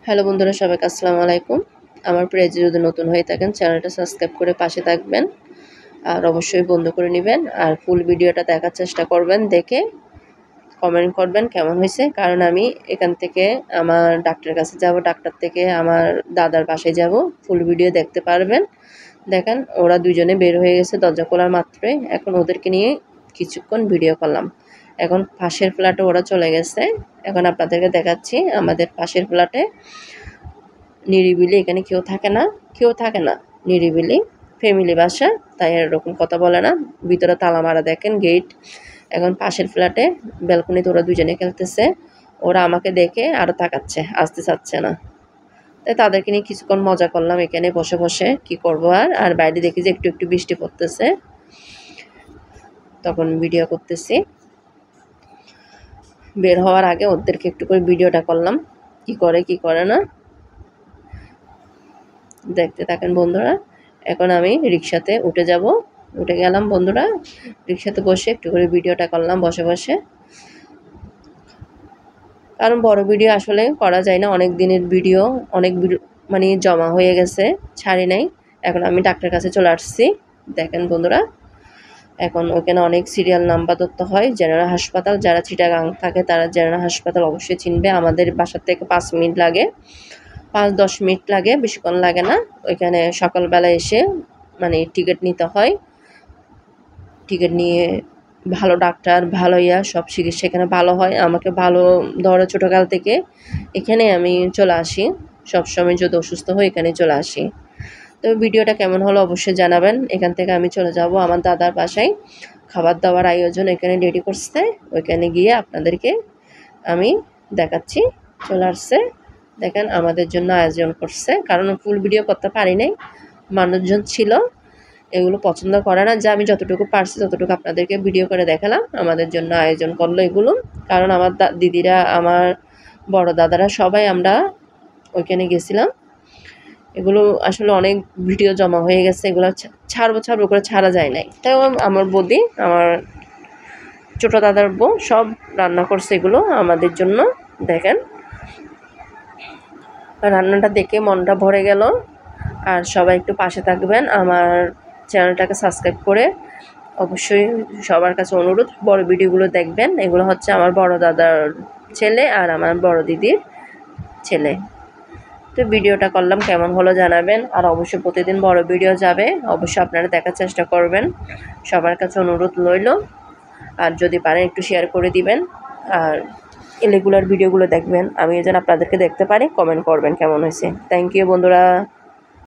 Hello বন্ধুরা, সবাইকে আসসালামু আলাইকুম। আমার পেজে যদি নতুন হয়ে থাকেন চ্যানেলটা সাবস্ক্রাইব করে পাশে থাকবেন আর অবশ্যই বন্ধ করে নেবেন আর ফুল ভিডিওটা দেখার চেষ্টা করবেন, দেখে কমেন্ট করবেন কেমন হয়েছে। কারণ আমি এখান থেকে আমার ডাক্তারের কাছে যাব, ডাক্তার থেকে আমার দাদার বাসায় যাব, ফুল ভিডিও দেখতে পারবেন। দেখেন ওরা দুজনে বের হয়ে গেছে দরজা খোলার মাত্রই। এখন ওদেরকে নিয়ে কিছুক্ষণ ভিডিও করলাম। এখন পাশের ফ্ল্যাটে ওরা চলে গেছে। এখন আপনাদেরকে দেখাচ্ছি আমাদের পাশের ফ্ল্যাটে নিরিবিলি, এখানে কেউ থাকে না, নিরিবিলি ফ্যামিলি বাসা, তাই এরকম কথা বলে না। ভিতরে তালা মারা, দেখেন গেট। এখন পাশের ফ্ল্যাটে ব্যালকনিতে ওরা দুজনে খেলতেছে। ওরা আমাকে দেখে আরও তাকাচ্ছে, আসতে চাচ্ছে না। তাই তাদেরকে নিয়ে কিছুক্ষণ মজা করলাম এখানে বসে বসে। কি করবো আর বাইরে দেখি যে একটু একটু বৃষ্টি পড়তেছে, তখন ভিডিও করতেছি। বের হওয়ার আগে ওদেরকে একটু করে ভিডিওটা করলাম, কি করে কি করে না দেখতে থাকেন বন্ধুরা। এখন আমি রিক্সাতে উঠে গেলাম বন্ধুরা। রিক্সাতে বসে একটু করে ভিডিওটা করলাম বসে বসে। কারণ বড় ভিডিও আসলে করা যায় না, অনেক দিনের ভিডিও, অনেক মানে জমা হয়ে গেছে, ছাড়ি নাই। এখন আমি ডাক্তারের কাছে চলে আসছি। দেখেন বন্ধুরা, এখন ওখানে অনেক সিরিয়াল নাম্বার ধরতে হয়। জেনারেল হাসপাতাল, যারা চিটাগাং থাকে তারা জেনারেল হাসপাতাল অবশ্যই চিনবে। আমাদের বাসার থেকে 5 মিনিট লাগে, 5-10 মিনিট লাগে, বেশিক্ষণ লাগে না। ওইখানে সকালবেলা এসে মানে টিকিট নিতে হয়। টিকিট নিয়ে ভালো ডাক্তার, ভালো সব চিকিৎসা এখানে ভালো হয়। আমাকে ভালো ধরো ছোটোকাল থেকে এখানে আমি চলে আসি, সবসময় যদি অসুস্থ হই এখানে চলে আসি। তো ভিডিওটা কেমন হলো অবশ্যই জানাবেন। এখান থেকে আমি চলে যাব আমার দাদার বাসায়। খাবার দাবার আয়োজন এখানে রেডি করছে, ওইখানে গিয়ে আপনাদেরকে আমি দেখাচ্ছি। চলে আসছে, দেখেন আমাদের জন্য আয়োজন করছে। কারণ ফুল ভিডিও করতে পারি নাই, মানুষজন ছিল, এগুলো পছন্দ করে না। যে আমি যতটুকু পারছি ততটুকু আপনাদেরকে ভিডিও করে দেখালাম। আমাদের জন্য আয়োজন করলো এগুলো। কারণ আমার দিদিরা, আমার বড় দাদারা সবাই আমরা ওইখানে গেছিলাম। এগুলো আসলে অনেক ভিডিও জমা হয়ে গেছে, এগুলো ছাড়বো করে ছাড়া যায় নাই। তাই আমার বৌদি, আমার ছোটো দাদার বউ সব রান্না করছে এগুলো আমাদের জন্য। দেখেন রান্নাটা দেখে মনটা ভরে গেল। আর সবাই একটু পাশে থাকবেন, আমার চ্যানেলটাকে সাবস্ক্রাইব করে অবশ্যই সবার কাছে অনুরোধ বড় ভিডিওগুলো দেখবেন। এগুলো হচ্ছে আমার বড় দাদার ছেলে আর আমার বড় দিদির ছেলে। তো ভিডিওটা করলাম, কেমন হলো জানাবেন। আর অবশ্যই প্রতিদিন বড় ভিডিও যাবে, অবশ্যই আপনারা দেখার চেষ্টা করবেন, সবার কাছে অনুরোধ রইল। আর যদি পারেন একটু শেয়ার করে দিবেন আর রেগুলার ভিডিওগুলো দেখবেন, আমি যেন আপনাদেরকে দেখতে পারি। কমেন্ট করবেন কেমন হয়েছে। থ্যাংক ইউ বন্ধুরা।